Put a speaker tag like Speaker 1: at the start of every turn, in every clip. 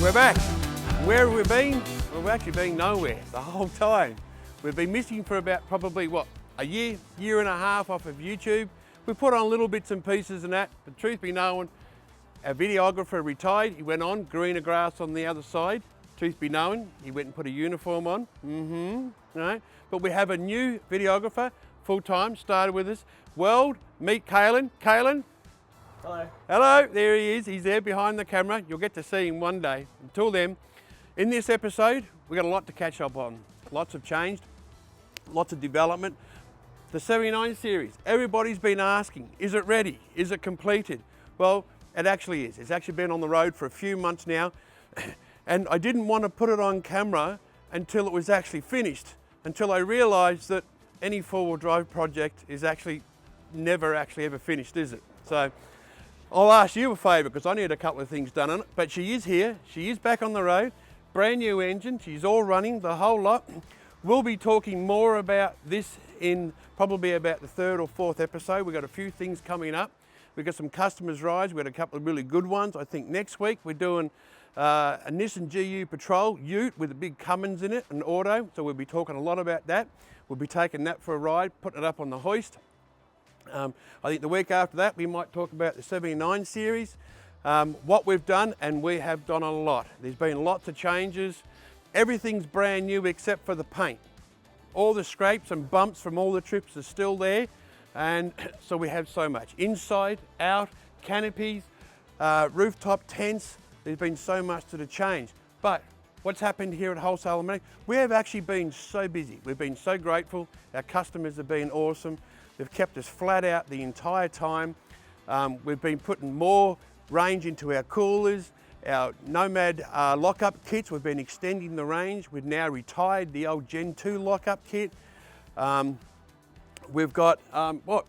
Speaker 1: We're back. Where have we been? Well, we've actually been nowhere the whole time. We've been missing for about probably, a year and a half off of YouTube. We put on little bits and pieces and that, but truth be known, our videographer retired. He went on, greener grass on the other side. Truth be known, he went and put a uniform on. Right? But we have a new videographer, full-time, started with us. Meet Kalen. Kalen.
Speaker 2: Hello.
Speaker 1: Hello, there he is. He's there behind the camera. You'll get to see him one day. Until then, in this episode, we've got a lot to catch up on. Lots have changed, lots of development. The 79 series, everybody's been asking, is it ready? Is it completed? Well, it actually is. It's actually been on the road for a few months now. And I didn't want to put it on camera until it was actually finished, until I realized that any four-wheel drive project is actually never ever finished, is it? So I'll ask you a favour because I need a couple of things done on it, but she is here, she is back on the road, brand new engine, she's all running, the whole lot. We'll be talking more about this in probably about the third or fourth episode. We've got a few things coming up. We've got some customers' rides, we've got a couple of really good ones. I think next week we're doing a Nissan GU Patrol Ute with a big Cummins in it, an auto, so we'll be talking a lot about that. We'll be taking that for a ride, putting it up on the hoist. I think the week after that we might talk about the 79 series, what we've done, and we have done a lot. There's been lots of changes. Everything's brand new except for the paint. All the scrapes and bumps from all the trips are still there, and so we have so much. Inside, out, canopies, rooftop tents, there's been so much to the change. But what's happened here at Wholesale Mezzanine, we have actually been so busy. We've been so grateful. Our customers have been awesome. They've kept us flat out the entire time. We've been putting more range into our coolers, our Nomad lockup kits. We've been extending the range. We've now retired the old Gen 2 lockup kit. We've got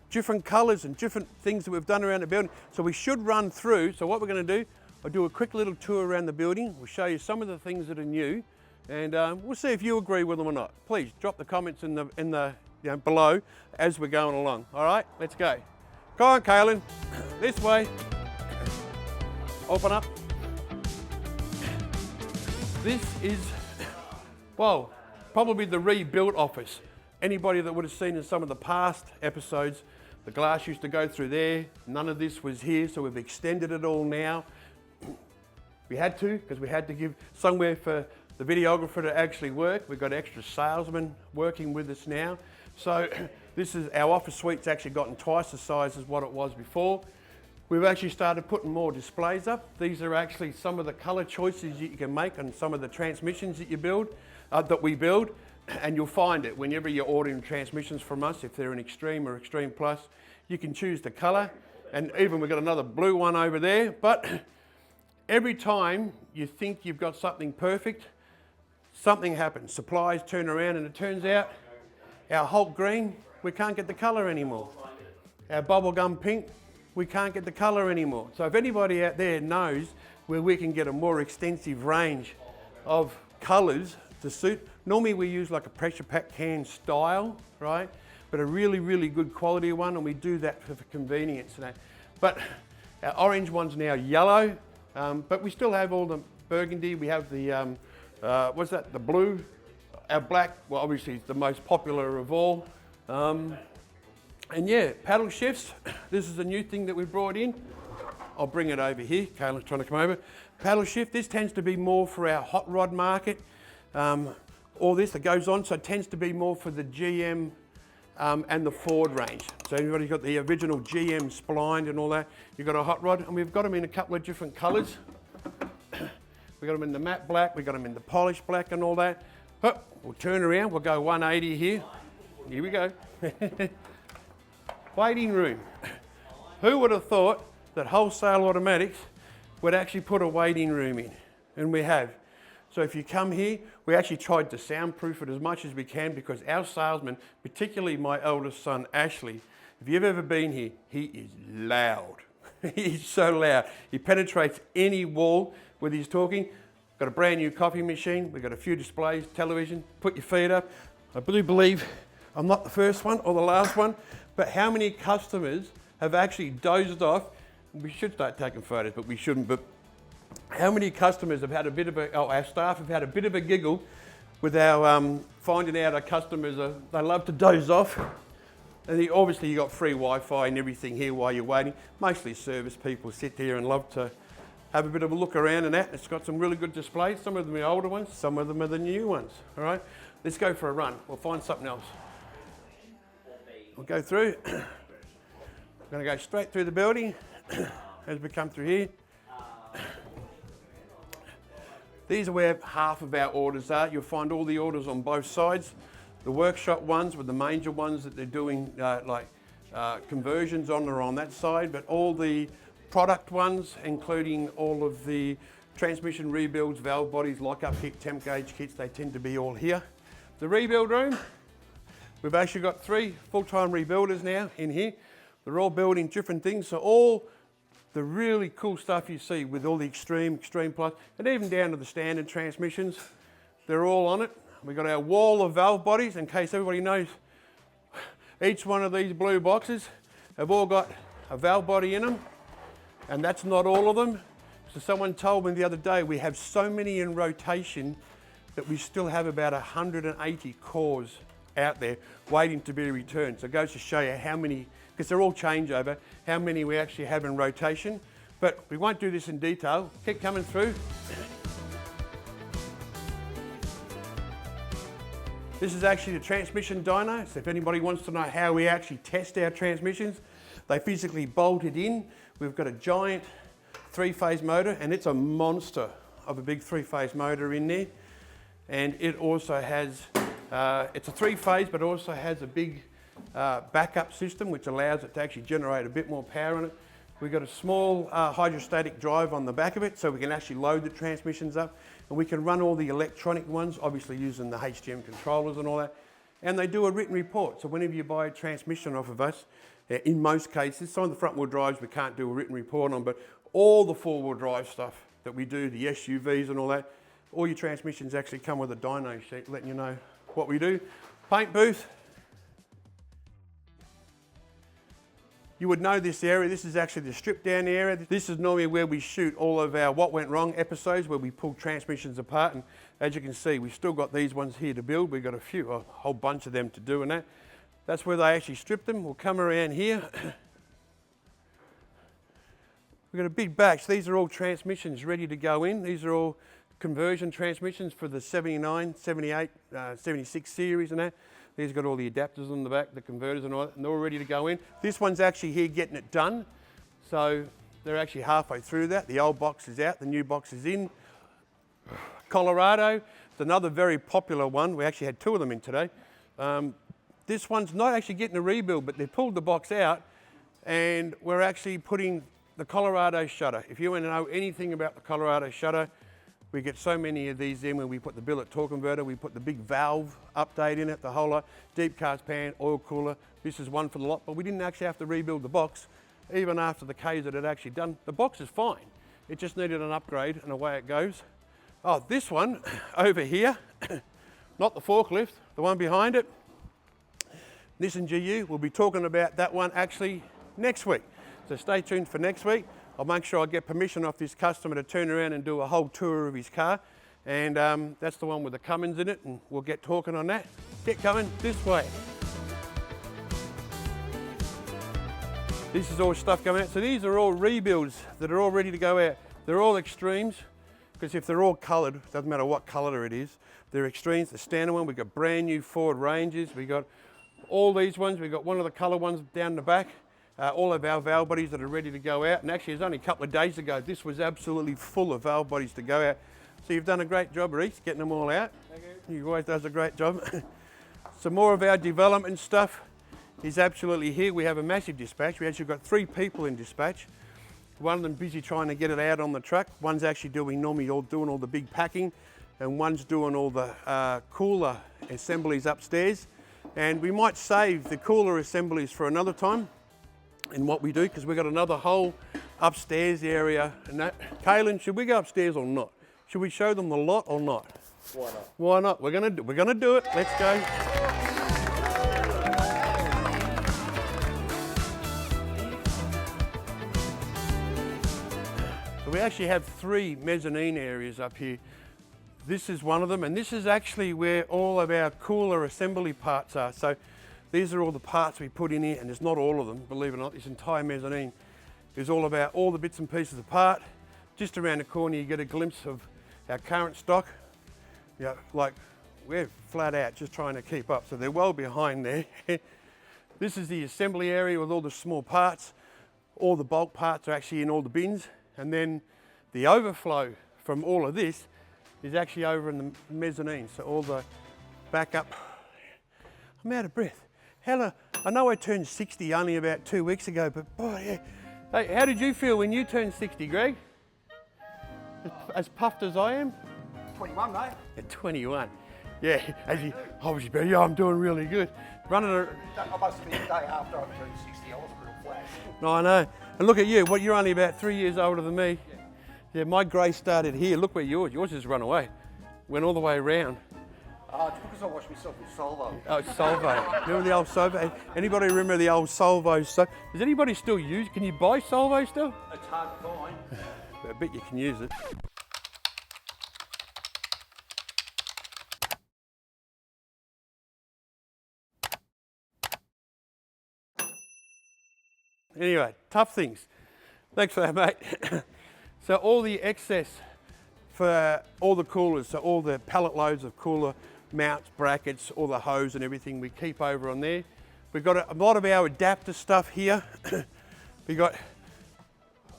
Speaker 1: different colours and different things that we've done around the building. So we should run through. So what we're going to do, I'll do a quick little tour around the building. We'll show you some of the things that are new, and we'll see if you agree with them or not. Please drop the comments in the below as we're going along. All right, let's go. Come on, Kalen, this way. Open up. This is, probably the rebuilt office. Anybody that would have seen in some of the past episodes, the glass used to go through there. None of this was here, so we've extended it all now. We had to, because we had to give somewhere for the videographer to actually work. We've got extra salesmen working with us now. So this is, our office suite's actually gotten twice the size as what it was before. We've actually started putting more displays up. These are actually some of the color choices you can make on some of the transmissions that you build, that we build. And you'll find it whenever you're ordering transmissions from us, if they're an Extreme or Extreme Plus, you can choose the color. And even we've got another blue one over there. But every time you think you've got something perfect, something happens. Supplies turn around and it turns out our Hulk green, we can't get the color anymore. Our bubblegum pink, we can't get the color anymore. So if anybody out there knows where we can get a more extensive range of colors to suit, normally we use like a pressure pack can style, right? But a really, really good quality one, and we do that for convenience. But our orange one's now yellow, but we still have all the burgundy. We have the, the blue. Our black, well, obviously is the most popular of all. And yeah, paddle shifts. This is a new thing that we brought in. I'll bring it over here. Kayla's trying to come over. Paddle shift, this tends to be more for our hot rod market. All this that goes on, so it tends to be more for the GM and the Ford range. So everybody's got the original GM splined and all that. You've got a hot rod, and we've got them in a couple of different colours. We've got them in the matte black, we've got them in the polished black and all that. But we'll turn around, we'll go 180 here. Here we go. Waiting room. Who would have thought that Wholesale Automatics would actually put a waiting room in? And we have. So if you come here, we actually tried to soundproof it as much as we can, because our salesman, particularly my eldest son, Ashley, if you've ever been here, he is loud. He's so loud. He penetrates any wall with his talking. Got a brand new coffee machine. We've got a few displays, television. Put your feet up. I do believe I'm not the first one or the last one, but how many customers have actually dozed off? We should start taking photos, but we shouldn't. But How many customers have had a bit of a, our staff have had a bit of a giggle with our finding out our customers, they love to doze off. And obviously you got free Wi-Fi and everything here while you're waiting. Mostly service people sit here and love to have a bit of a look around and that. It's got some really good displays. Some of them are the older ones, some of them are the new ones. All right, let's go for a run. We'll find something else. We'll go through. We're going to go straight through the building as we come through here. These are where half of our orders are. You'll find all the orders on both sides. The workshop ones with the major ones that they're doing conversions on are on that side, but all the product ones, including all of the transmission rebuilds, valve bodies, lock-up kit, temp gauge kits, they tend to be all here. The rebuild room, we've actually got 3 full-time rebuilders now in here. They're all building different things, so all the really cool stuff you see with all the Extreme Plus, and even down to the standard transmissions, they're all on it. We've got our wall of valve bodies, in case everybody knows. Each one of these blue boxes have all got a valve body in them, and that's not all of them. So someone told me the other day, we have so many in rotation that we still have about 180 cores out there waiting to be returned. So it goes to show you how many, because they're all changeover, how many we actually have in rotation. But we won't do this in detail. Keep coming through. This is actually the transmission dyno. So if anybody wants to know how we actually test our transmissions, they physically bolt it in. We've got a giant 3-phase motor, and it's a monster of a big 3-phase motor in there. And it also has, it's a 3-phase, but also has a big backup system, which allows it to actually generate a bit more power on it. We've got a small hydrostatic drive on the back of it, so we can actually load the transmissions up, and we can run all the electronic ones, obviously using the HDM controllers and all that. And they do a written report. So whenever you buy a transmission off of us, in most cases, some of the front wheel drives we can't do a written report on, but all the 4-wheel drive stuff that we do, the SUVs and all that, all your transmissions actually come with a dyno sheet letting you know what we do. Paint booth. You would know this area. This is actually the strip down area. This is normally where we shoot all of our What Went Wrong episodes, where we pull transmissions apart. And as you can see, we've still got these ones here to build. We've got a whole bunch of them to do and that. That's where they actually strip them. We'll come around here. We've got a big batch. These are all transmissions ready to go in. These are all conversion transmissions for the 79, 78, 76 series and that. These got all the adapters on the back, the converters and all that, and they're all ready to go in. This one's actually here getting it done. So they're actually halfway through that. The old box is out, the new box is in. Colorado, it's another very popular one. We actually had 2 of them in today. This one's not actually getting a rebuild, but they pulled the box out and we're actually putting the Colorado shutter. If you want to know anything about the Colorado shutter, we get so many of these in when we put the billet torque converter, we put the big valve update in it, the whole lot, deep cast pan, oil cooler. This is one for the lot, but we didn't actually have to rebuild the box. Even after the Ks that it actually done, the box is fine. It just needed an upgrade and away it goes. Oh, this one over here, not the forklift, the one behind it, Nissan GU, we'll be talking about that one actually next week. So stay tuned for next week. I'll make sure I get permission off this customer to turn around and do a whole tour of his car. And that's the one with the Cummins in it, and we'll get talking on that. Get coming this way. This is all stuff coming out. So these are all rebuilds that are all ready to go out. They're all Extremes, because if they're all coloured, doesn't matter what colour it is, they're Extremes. The standard one, we've got brand new Ford Rangers. We've got all these ones. We've got one of the colour ones down the back. All of our valve bodies that are ready to go out. And actually, it was only a couple of days ago, this was absolutely full of valve bodies to go out. So you've done a great job, Reece, getting them all out. Thank you. He always does a great job. Some more of our development stuff is absolutely here. We have a massive dispatch. We actually got 3 people in dispatch. One of them busy trying to get it out on the truck. One's actually doing all the big packing, and one's doing all the cooler assemblies upstairs. And we might save the cooler assemblies for another time in what we do, because we've got another whole upstairs area and that. Kaylin, should we go upstairs or not? Should we show them the lot or not?
Speaker 2: Why not?
Speaker 1: Why not? We're gonna do it. Let's go. So we actually have 3 mezzanine areas up here. This is one of them, and this is actually where all of our cooler assembly parts are. So these are all the parts we put in here, and it's not all of them, believe it or not. This entire mezzanine is all about all the bits and pieces apart. Just around the corner you get a glimpse of our current stock. Yeah, like we're flat out just trying to keep up, so they're well behind there. This is the assembly area with all the small parts. All the bulk parts are actually in all the bins, and then the overflow from all of this is actually over in the mezzanine. So all the backup. I'm out of breath. Hella, I know I turned 60 only about 2 weeks ago, but boy, yeah. Hey, how did you feel when you turned 60, Greg? As puffed as I am?
Speaker 2: 21, mate.
Speaker 1: At 21. Yeah, as you, obviously, yeah, I'm doing really good. Running a...
Speaker 2: I must have been the day after I turned 60, I was real flat.
Speaker 1: No, I know. And look at you, you're only about 3 years older than me. Yeah, my grey started here. Look where yours just run away. Went all the way around.
Speaker 2: It's because I washed myself with Solvo.
Speaker 1: Oh, Solvo. Remember the old Solvo? Anybody remember the old Solvo? Does anybody still use? Can you buy Solvo still?
Speaker 2: It's hard to find.
Speaker 1: I bet you can use it. Anyway, tough things. Thanks for that, mate. So all the excess for all the coolers, so all the pallet loads of cooler mounts, brackets, all the hose and everything we keep over on there. We've got a lot of our adapter stuff here. We got a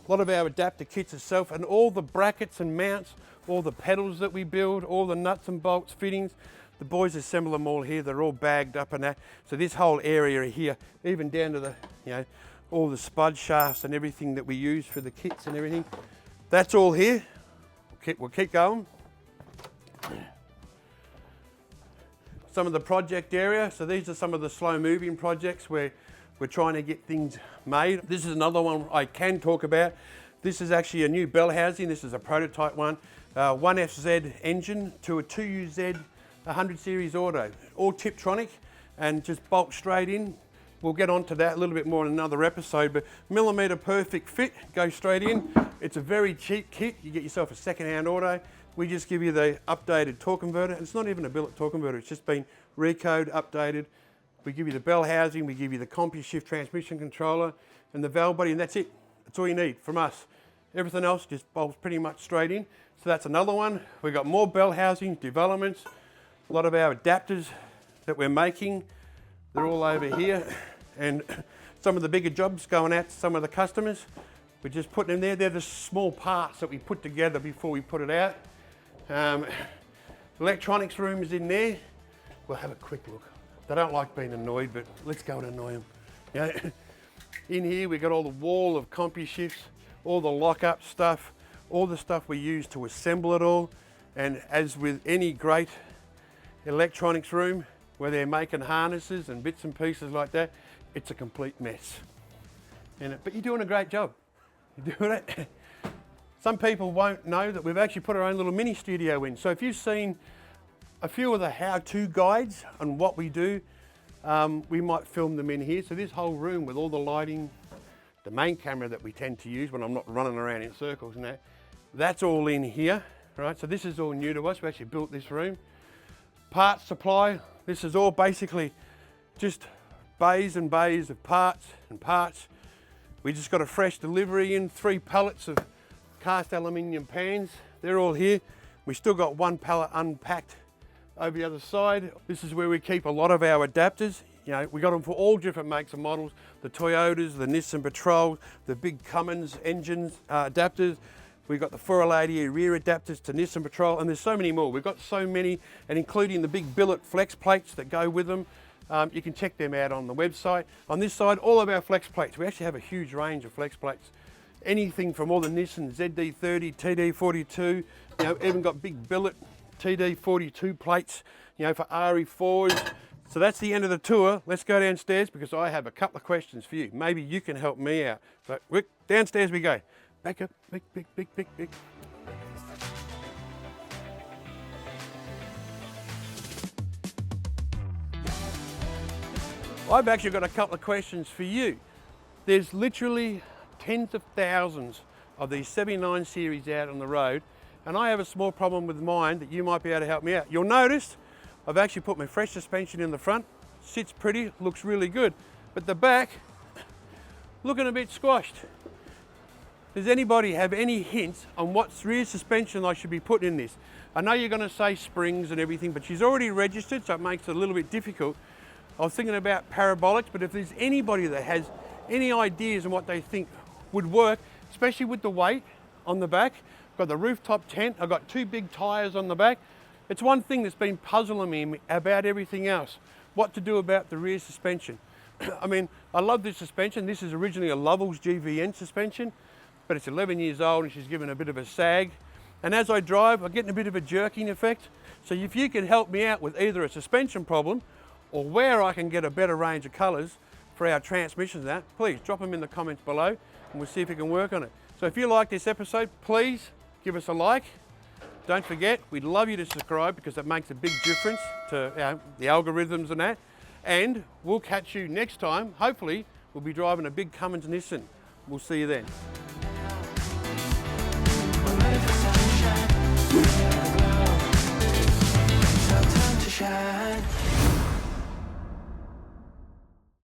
Speaker 1: lot of our adapter kits itself, and all the brackets and mounts, all the pedals that we build, all the nuts and bolts, fittings. The boys assemble them all here. They're all bagged up and that. So this whole area here, even down to the, all the spud shafts and everything that we use for the kits and everything, that's all here. We'll keep going. Some of the project area. So these are some of the slow moving projects where we're trying to get things made. This is another one I can talk about. This is actually a new bell housing. This is a prototype one. 1FZ engine to a 2UZ 100 series auto. All Tiptronic and just bolt straight in. We'll get onto that a little bit more in another episode, but millimetre perfect fit, go straight in. It's a very cheap kit. You get yourself a second-hand auto. We just give you the updated torque converter. It's not even a billet torque converter. It's just been recode, updated. We give you the bell housing. We give you the CompuShift transmission controller and the valve body, and that's it. That's all you need from us. Everything else just bolts pretty much straight in. So that's another one. We've got more bell housing developments. A lot of our adapters that we're making, they're all over here. And some of the bigger jobs going out to some of the customers, we're just putting them there. They're the small parts that we put together before we put it out. Electronics room is in there. We'll have a quick look. They don't like being annoyed, but let's go and annoy them. In here, we've got all the wall of CompuShifts, all the lock-up stuff, all the stuff we use to assemble it all. And as with any great electronics room, where they're making harnesses and bits and pieces like that, it's a complete mess. But you're doing a great job. You're doing it. Some people won't know that we've actually put our own little mini studio in. So if you've seen a few of the how-to guides on what we do, we might film them in here. So this whole room with all the lighting, the main camera that we tend to use when I'm not running around in circles and that's all in here, right? So this is all new to us. We actually built this room. Parts supply, this is all basically just bays and bays of parts and parts. We just got a fresh delivery in, 3 pallets of cast aluminium pans. They're all here. We still got 1 pallet unpacked over the other side. This is where we keep a lot of our adapters. We got them for all different makes and models. The Toyotas, the Nissan Patrols, the big Cummins engines, adapters. We've got the 480 rear adapters to Nissan Patrol, and there's so many more. We've got so many, and including the big billet flex plates that go with them. You can check them out on the website. On this side, all of our flex plates. We actually have a huge range of flex plates. Anything from all the Nissan ZD30, TD42, even got big billet TD42 plates, for RE4s. So that's the end of the tour. Let's go downstairs because I have a couple of questions for you. Maybe you can help me out. So Rick, downstairs we go. Back up, big. I've actually got a couple of questions for you. There's literally tens of thousands of these 79 series out on the road, and I have a small problem with mine that you might be able to help me out. You'll notice I've actually put my fresh suspension in the front, sits pretty, looks really good, but the back, looking a bit squashed. Does anybody have any hints on what rear suspension I should be putting in this? I know you're going to say springs and everything, but she's already registered, so it makes it a little bit difficult. I was thinking about parabolics, but if there's anybody that has any ideas on what they think would work, especially with the weight on the back, I've got the rooftop tent, I've got 2 big tyres on the back. It's one thing that's been puzzling me about everything else, what to do about the rear suspension. I mean, I love this suspension. This is originally a Lovell's GVN suspension, but it's 11 years old and she's given a bit of a sag. And as I drive, I'm getting a bit of a jerking effect. So if you can help me out with either a suspension problem or where I can get a better range of colours for our transmissions and that, please drop them in the comments below and we'll see if we can work on it. So if you like this episode, please give us a like. Don't forget, we'd love you to subscribe because it makes a big difference to the algorithms and that. And we'll catch you next time. Hopefully, we'll be driving a big Cummins Nissan. We'll see you then.